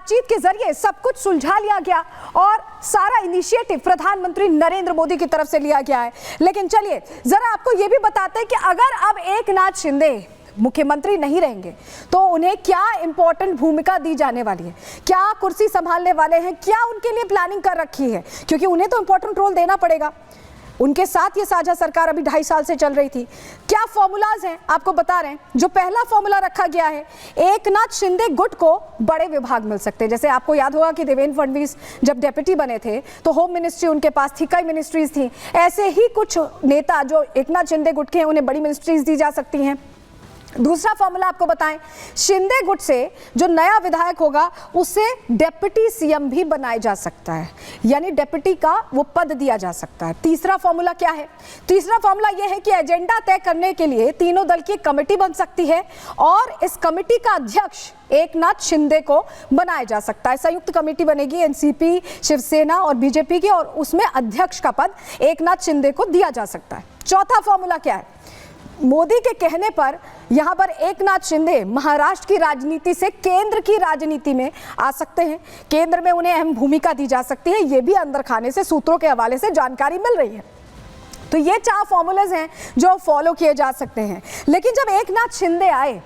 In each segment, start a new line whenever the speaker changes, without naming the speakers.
बातचीत के जरिए सब कुछ सुलझा लिया गया और सारा इनिशिएटिव प्रधानमंत्री नरेंद्र मोदी की तरफ से लिया गया है। लेकिन चलिए जरा आपको यह भी बताते हैं कि अगर अब एकनाथ शिंदे मुख्यमंत्री नहीं रहेंगे तो उन्हें क्या इंपॉर्टेंट भूमिका दी जाने वाली है, क्या कुर्सी संभालने वाले हैं, क्या उनके लिए प्लानिंग कर रखी है, क्योंकि उन्हें तो इंपॉर्टेंट रोल देना पड़ेगा। उनके साथ ये साझा सरकार अभी 2.5 साल से चल रही थी। क्या फॉर्मूलाज हैं आपको बता रहे हैं। जो पहला फॉर्मूला रखा गया है, एकनाथ शिंदे गुट को बड़े विभाग मिल सकते हैं। जैसे आपको याद होगा कि देवेंद्र फडणवीस जब डेप्यूटी बने थे तो होम मिनिस्ट्री उनके पास थी, कई मिनिस्ट्रीज थी। ऐसे ही कुछ नेता जो एकनाथ शिंदे गुट के हैं उन्हें बड़ी मिनिस्ट्रीज दी जा सकती हैं। दूसरा फॉर्मूला आपको बताएं, शिंदे गुट से जो नया विधायक होगा उसे डेप्यूटी सीएम भी बनाया जा सकता है, यानी डेप्यूटी का वो पद दिया जा सकता है। तीसरा फॉर्मूला क्या है? तीसरा फॉर्मूला यह है कि एजेंडा तय करने के लिए तीनों दल की कमेटी बन सकती है और इस कमेटी का अध्यक्ष एकनाथ शिंदे को बनाया जा सकता है। संयुक्त कमेटी बनेगी एनसीपी, शिवसेना और बीजेपी की, और उसमें अध्यक्ष का पद एकनाथ शिंदे को दिया जा सकता है। चौथा फॉर्मूला क्या है? मोदी के कहने पर यहां पर एकनाथ शिंदे महाराष्ट्र की राजनीति से केंद्र की राजनीति में आ सकते हैं। केंद्र में उन्हें अहम भूमिका दी जा सकती है, यह भी अंदर खाने से सूत्रों के हवाले से जानकारी मिल रही है। तो ये 4 फॉर्मूलेज हैं जो फॉलो किए जा सकते हैं। लेकिन जब एकनाथ शिंदे आए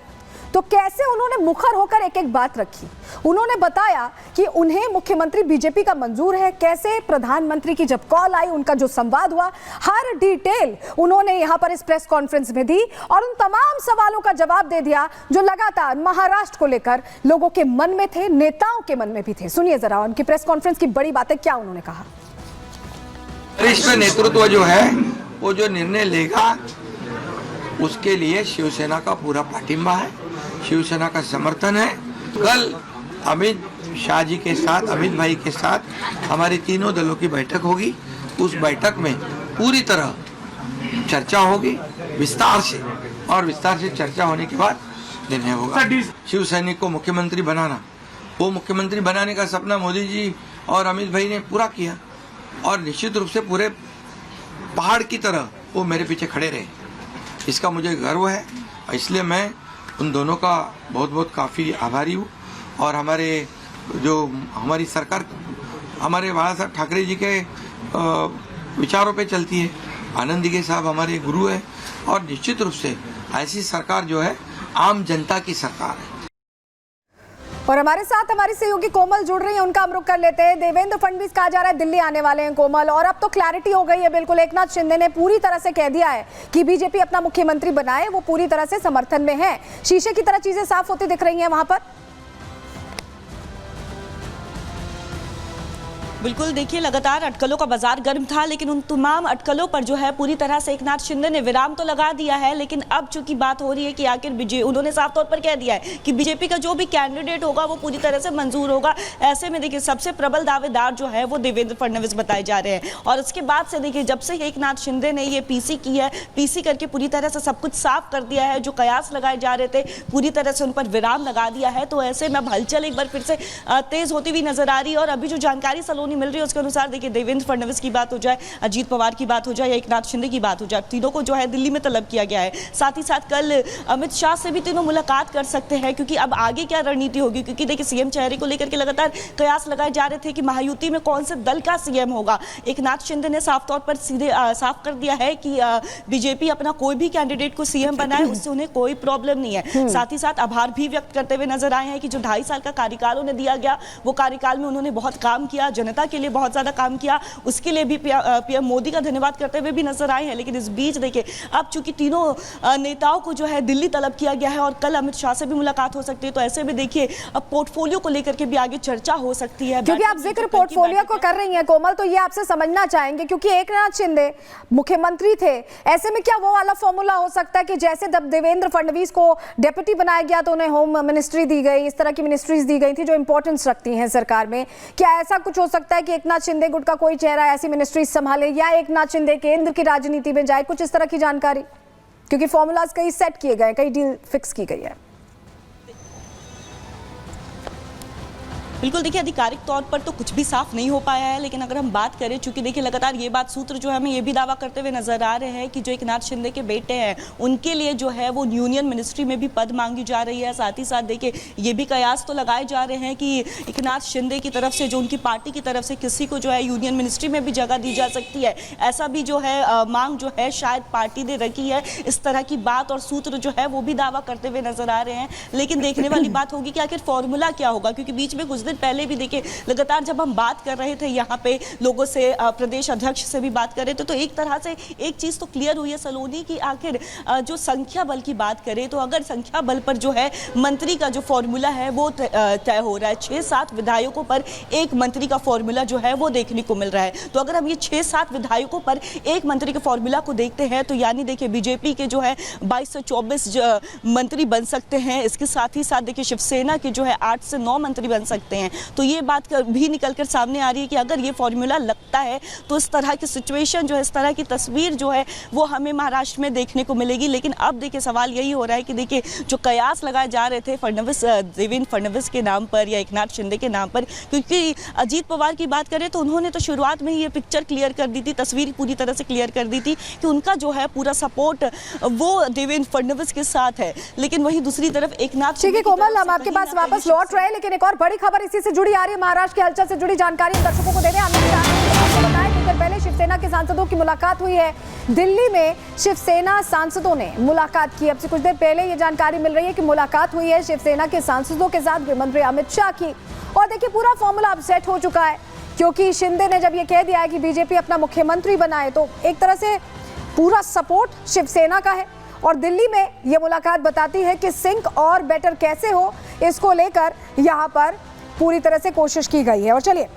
तो कैसे उन्होंने मुखर होकर एक एक बात रखी। उन्होंने बताया कि उन्हें मुख्यमंत्री बीजेपी का मंजूर है। कैसे प्रधानमंत्री की जब कॉल आई, उनका जो संवाद हुआ, हर डिटेल उन्होंने यहां पर इस प्रेस कॉन्फ्रेंस में दी और उन तमाम सवालों का जवाब दे दिया जो लगातार महाराष्ट्र को लेकर लोगों के मन में थे, नेताओं के मन में भी थे। सुनिए जरा उनकी प्रेस कॉन्फ्रेंस की बड़ी बातें क्या उन्होंने कहा।
वरिष्ठ नेतृत्व जो है वो जो निर्णय लेगा उसके लिए शिवसेना का पूरा पाठिंबा है, शिवसेना का समर्थन है। कल अमित शाह जी के साथ, अमित भाई के साथ हमारे तीनों दलों की बैठक होगी। उस बैठक में पूरी तरह चर्चा होगी विस्तार से, और विस्तार से चर्चा होने के बाद निर्णय होगा। शिव सैनिक को मुख्यमंत्री बनाना, वो मुख्यमंत्री बनाने का सपना मोदी जी और अमित भाई ने पूरा किया और निश्चित रूप से पूरे पहाड़ की तरह वो मेरे पीछे खड़े रहे। इसका मुझे गर्व है, इसलिए मैं उन दोनों का बहुत बहुत काफ़ी आभारी हूँ। और हमारी सरकार हमारे बाला साहब ठाकरे जी के विचारों पे चलती है। आनंद दिघे साहब हमारे गुरु है और निश्चित रूप से ऐसी सरकार जो है आम जनता की सरकार है।
और हमारे साथ हमारी सहयोगी कोमल जुड़ रही है, उनका हम रुख कर लेते हैं। देवेंद्र फडणवीस कहा जा रहा है दिल्ली आने वाले हैं कोमल, और अब तो क्लैरिटी हो गई है बिल्कुल। एकनाथ शिंदे ने पूरी तरह से कह दिया है कि बीजेपी अपना मुख्यमंत्री बनाए, वो पूरी तरह से समर्थन में है। शीशे की तरह चीजें साफ होती दिख रही हैं वहां पर।
बिल्कुल, देखिए लगातार अटकलों का बाजार गर्म था, लेकिन उन तमाम अटकलों पर जो है पूरी तरह से एकनाथ शिंदे ने विराम तो लगा दिया है। लेकिन अब चूंकि बात हो रही है कि आखिर उन्होंने साफ तौर पर कह दिया है कि बीजेपी का जो भी कैंडिडेट होगा वो पूरी तरह से मंजूर होगा। ऐसे में देखिए सबसे प्रबल दावेदार जो है वो देवेंद्र फडणवीस बताए जा रहे हैं। और उसके बाद से देखिए जब से एकनाथ शिंदे ने ये पीसी की है, पीसी करके पूरी तरह से सब कुछ साफ कर दिया है, जो कयास लगाए जा रहे थे पूरी तरह से उन पर विराम लगा दिया है। तो ऐसे में अब हलचल एक बार फिर से तेज होती हुई नजर आ रही है। और अभी जो जानकारी सलोनी मिल रही है उसके अनुसार देखिए देवेंद्र फडणवीस की बात हो जाए, अजीत पवार की बात हो जाए या एकनाथ शिंदे की बात हो जाए, तीनों को जो है दिल्ली में तलब किया गया है। साथ ही साथ कल अमित शाह से भी तीनों मुलाकात कर सकते हैं, क्योंकि अब आगे क्या रणनीति होगी। क्योंकि देखिए सीएम चेहरे को लेकर के लगातार कयास लगाए जा रहे थे कि महायुति में कौन से दल का सीएम होगा। एकनाथ शिंदे ने साफ तौर पर सीधे साफ कर दिया है कि बीजेपी अपना कोई भी कैंडिडेट को सीएम बनाए, उससे उन्हें कोई प्रॉब्लम नहीं है। साथ ही साथ आभार भी व्यक्त करते हुए नजर आए हैं कि जो 2.5 साल का कार्यकाल उन्हें दिया गया, वो कार्यकाल में उन्होंने बहुत काम किया, जनता के लिए बहुत ज्यादा काम किया, उसके लिए भी पीएम मोदी का धन्यवाद करते हुए भी नजर आए हैं। लेकिन इस बीच देखिए अब चूंकि तीनों नेताओं को जो है दिल्ली तलब किया गया है और कल अमित शाह से भी मुलाकात हो सकती है, तो ऐसे में देखिए अब पोर्टफोलियो को लेकर के भी आगे चर्चा हो सकती है।
क्योंकि आप जिक्र पोर्टफोलियो को कर रही हैं कोमल, तो ये आपसे समझना चाहेंगे क्योंकि एकनाथ शिंदे मुख्यमंत्री थे, ऐसे में क्या वो वाला फॉर्मूला हो सकता है कि जैसे जब देवेंद्र फडणवीस को डेप्यूटी बनाया गया तो उन्हें होम मिनिस्ट्री दी गई, इस तरह की मिनिस्ट्रीज दी गई थी जो इंपॉर्टेंस रखती हैं सरकार में, क्या ऐसा कुछ हो सकता है कि एकनाथ शिंदे गुट का कोई चेहरा ऐसी मिनिस्ट्री संभाले या एकनाथ शिंदे केंद्र की राजनीति में जाए, कुछ इस तरह की जानकारी? क्योंकि फॉर्मूलाज कई सेट किए गए, कई डील फिक्स की गई है।
बिल्कुल, देखिए आधिकारिक तौर पर तो कुछ भी साफ नहीं हो पाया है, लेकिन अगर हम बात करें, चूंकि देखिए लगातार ये बात सूत्र जो है हमें ये भी दावा करते हुए नजर आ रहे हैं कि जो एकनाथ शिंदे के बेटे हैं उनके लिए जो है वो यूनियन मिनिस्ट्री में भी पद मांगी जा रही है। साथ ही साथ देखिए ये भी कयास तो लगाए जा रहे हैं कि एकनाथ शिंदे की तरफ से, जो उनकी पार्टी की तरफ से किसी को जो है यूनियन मिनिस्ट्री में भी जगह दी जा सकती है। ऐसा भी जो है मांग जो है शायद पार्टी ने रखी है। इस तरह की बात और सूत्र जो है वो भी दावा करते हुए नजर आ रहे हैं। लेकिन देखने वाली बात होगी कि आखिर फॉर्मूला क्या होगा, क्योंकि बीच में कुछ दिन पहले भी देखिए लगातार जब हम बात कर रहे थे यहाँ पे लोगों से, प्रदेश अध्यक्ष से भी बात कर रहे थे, तो एक तरह से एक चीज तो क्लियर हुई है सलोनी की आखिर जो संख्या बल की बात करें तो अगर संख्या बल पर जो है मंत्री का जो फॉर्मूला है वो तय हो रहा है। 6-7 विधायकों पर एक मंत्री का फॉर्मूला जो है वो देखने को मिल रहा है। तो अगर हम ये 6-7 विधायकों पर एक मंत्री के फॉर्मूला को देखते हैं तो यानी देखिए बीजेपी के जो है 22 से 24 मंत्री बन सकते हैं। इसके साथ ही साथ देखिए शिवसेना के जो है 8 से 9 मंत्री बन सकते हैं। तो ये बात भी निकल कर सामने आ रही है कि अगर ये फॉर्मूला लगता है तो इस तरह की सिचुएशन जो है, इस तरह की तस्वीर जो है वो हमें महाराष्ट्र में देखने को मिलेगी। लेकिन अब देखिए सवाल यही हो रहा है कि देखिए जो कयास लगाए जा रहे थे देवेंद्र फडणवीस के नाम पर या एकनाथ शिंदे के नाम पर, क्योंकि अजीत पवार की बात करें तो उन्होंने तो शुरुआत में ही ये पिक्चर क्लियर कर दी थी, तस्वीर पूरी तरह से क्लियर कर दी थी कि उनका जो है पूरा सपोर्ट वो देवेंद्र फडणवीस के साथ है। लेकिन वहीं दूसरी तरफ एकनाथ
ठीक है कोमल, हम आपके पास वापस लौट रहे हैं, लेकिन एक और बड़ी खबर इसी से जुड़ी आ रही है। महाराष्ट्र की हलचल से जुड़ी जानकारी हम दर्शकों को दे रहे हैं। आपको बताया कि कुछ पहले शिवसेना के सांसदों की मुलाकात हुई है दिल्ली में। शिवसेना सांसदों ने मुलाकात की। अब से कुछ देर पहले ये जानकारी मिल रही है कि मुलाकात हुई है शिवसेना के सांसदों के साथ गृह मंत्री अमित शाह की। और देखिए पूरा फॉर्मूला अब सेट हो चुका है, क्योंकि शिंदे ने जब ये कह दिया है कि बीजेपी अपना मुख्यमंत्री बनाए तो एक तरह से पूरा सपोर्ट शिवसेना का है। और दिल्ली में ये मुलाकात बताती है कि सिंक और बेटर कैसे हो, इसको लेकर यहाँ पर पूरी तरह से कोशिश की गई है। और चलिए,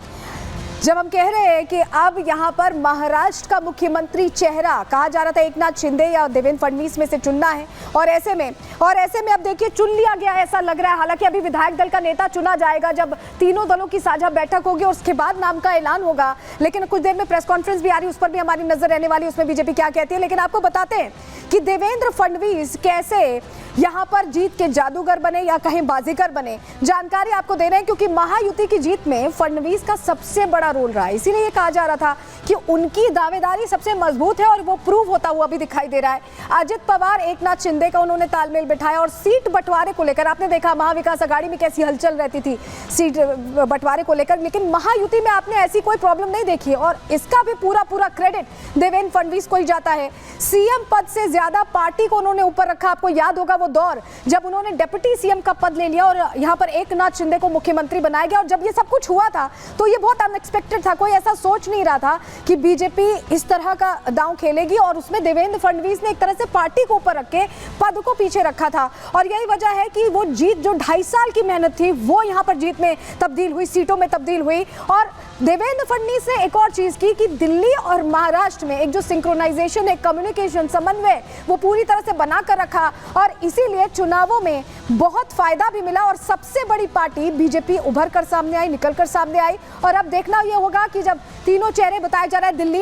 जब हम कह रहे हैं कि अब यहाँ पर महाराष्ट्र का मुख्यमंत्री चेहरा कहा जा रहा था एकनाथ शिंदे या देवेंद्र फडणवीस में से चुनना है, और ऐसे में अब देखिए चुन लिया गया ऐसा लग रहा है। हालांकि अभी विधायक दल का नेता चुना जाएगा जब तीनों दलों की साझा बैठक होगी और उसके बाद नाम का ऐलान होगा। लेकिन कुछ देर में प्रेस कॉन्फ्रेंस भी आ रही है, उस पर भी हमारी नजर रहने वाली है, उसमें बीजेपी क्या कहती है। लेकिन आपको बताते हैं कि देवेंद्र फडणवीस कैसे यहाँ पर जीत के जादूगर बने या कहीं बाजीगर बने, जानकारी आपको दे रहे हैं। क्योंकि महायुति की जीत में फडणवीस का सबसे बड़ा रोल रहा है, इसीलिए ये कहा जा रहा था कि उनकी दावेदारी सबसे मजबूत है और वो प्रूव होता हुआ भी दिखाई दे रहा है। अजित पवार, एकनाथ शिंदे का उन्होंने तालमेल बिठाया। और सीट बंटवारे को लेकर आपने देखा महाविकास आघाड़ी में कैसी हलचल रहती थी सीट बंटवारे को लेकर, लेकिन महायुति में आपने ऐसी कोई प्रॉब्लम नहीं देखी। और इसका भी पूरा क्रेडिट देवेंद्र फडणवीस को ही जाता है। सीएम पद से ज्यादा पार्टी को उन्होंने ऊपर रखा। आपको याद होगा वो दौर जब उन्होंने डिप्टी सीएम का पद ले लिया और यहाँ पर एकनाथ शिंदे को मुख्यमंत्री बनाया गया। और जब ये सब कुछ हुआ था तो ये बहुत अनएक्सपेक्टेड था, कोई ऐसा सोच नहीं रहा था कि बीजेपी इस तरह का दांव खेलेगी। और उसमें देवेंद्र फडणवीस ने एक तरह से पार्टी को ऊपर रख के पद को पीछे रखा था। और यही वजह है कि वो जीत जो 2.5 साल की मेहनत थी वो यहाँ पर जीत में तब्दील हुई, सीटों में तब्दील हुई। और देवेंद्र फडणवीस ने एक और चीज की कि दिल्ली और महाराष्ट्र में एक जो सिंक्रोनाइजेशन है, कम्युनिकेशन, समन्वय, वो पूरी तरह से बना कर रखा। और इसीलिए चुनावों में बहुत फायदा भी मिला और सबसे बड़ी पार्टी बीजेपी उभर कर सामने आई, निकल कर सामने आई। और अब देखना यह होगा कि जब तीनों चेहरे बताए जा रहे हैं दिल्ली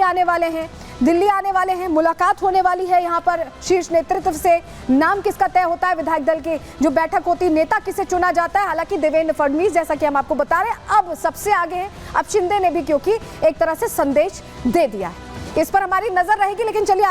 आने वाले हैं, मुलाकात होने वाली है यहाँ पर शीर्ष नेतृत्व से, नाम किसका तय होता है, विधायक दल की जो बैठक होती है, नेता किसे चुना जाता है। हालांकि देवेंद्र फडणवीस, जैसा कि हम आपको बता रहे हैं, अब सबसे आगे हैं। अब शिंदे ने भी क्योंकि एक तरह से संदेश दे दिया है, इस पर हमारी नजर रहेगी। लेकिन चलिए